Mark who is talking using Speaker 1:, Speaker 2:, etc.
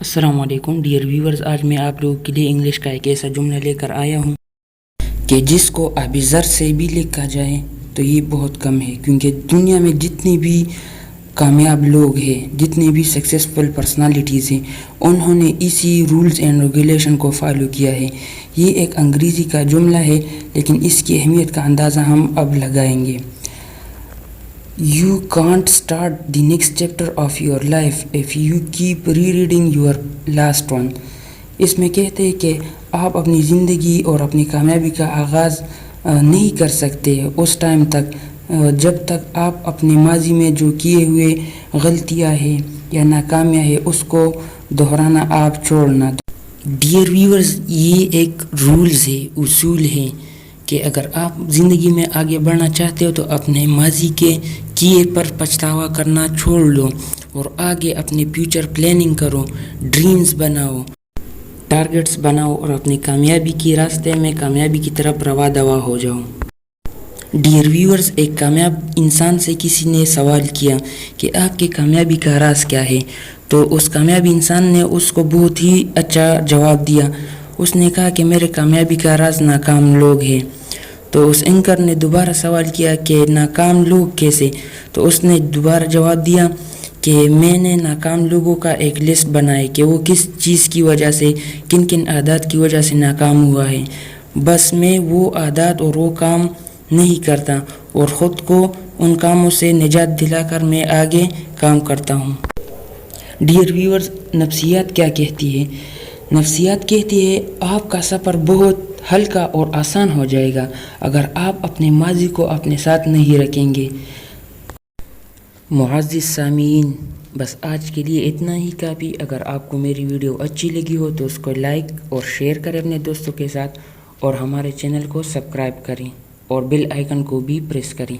Speaker 1: السلام علیکم dear viewers, آج میں آپ لوگوں کے لیے انگلش کا ایک ایسا جملہ لے کر آیا ہوں کہ جس کو ابھی زر سے بھی لکھا جائے تو یہ بہت کم ہے، کیونکہ دنیا میں جتنے بھی کامیاب لوگ ہیں، جتنے بھی سکسیسفل پرسنالٹیز ہیں، انہوں نے اسی رولز اینڈ ریگولیشن کو فالو کیا ہے۔ یہ ایک انگریزی کا جملہ ہے، لیکن اس کی اہمیت کا اندازہ ہم اب لگائیں گے۔ You can't start the next chapter of your life if you keep rereading your last one۔ اس میں کہتے ہیں کہ آپ اپنی زندگی اور اپنی کامیابی کا آغاز نہیں کر سکتے اس ٹائم تک جب تک آپ اپنے ماضی میں جو کیے ہوئے غلطیاں ہیں یا ناکامیاں ہیں اس کو دہرانا آپ چھوڑنا۔ ڈیئر ویورز، یہ ایک رولز ہے، اصول ہے کہ اگر آپ زندگی میں آگے بڑھنا چاہتے ہو تو اپنے ماضی کے کیے پر پچھتاوا کرنا چھوڑ لو اور آگے اپنے فیوچر پلاننگ کرو، ڈریمز بناؤ، ٹارگٹس بناؤ اور اپنی کامیابی کی راستے میں کامیابی کی طرف رواں دوا ہو جاؤ۔ ڈیئر ویورز، ایک کامیاب انسان سے کسی نے سوال کیا کہ آپ کی کامیابی کا راز کیا ہے، تو اس کامیابی انسان نے اس کو بہت ہی اچھا جواب دیا۔ اس نے کہا کہ میرے کامیابی کا راز ناکام لوگ ہیں۔ تو اس اینکر نے دوبارہ سوال کیا کہ ناکام لوگ کیسے؟ تو اس نے دوبارہ جواب دیا کہ میں نے ناکام لوگوں کا ایک لسٹ بنائی کہ وہ کس چیز کی وجہ سے، کن کن عادات کی وجہ سے ناکام ہوا ہے، بس میں وہ عادات اور وہ کام نہیں کرتا اور خود کو ان کاموں سے نجات دلا کر میں آگے کام کرتا ہوں۔ ڈیئر ویورز، نفسیات کیا کہتی ہے؟ نفسیات کہتی ہے آپ کا سفر بہت ہلکا اور آسان ہو جائے گا اگر آپ اپنے ماضی کو اپنے ساتھ نہیں رکھیں گے۔ معزز سامعین، بس آج کے لیے اتنا ہی کافی۔ اگر آپ کو میری ویڈیو اچھی لگی ہو تو اس کو لائک اور شیئر کریں اپنے دوستوں کے ساتھ، اور ہمارے چینل کو سبسکرائب کریں اور بیل آئیکن کو بھی پریس کریں۔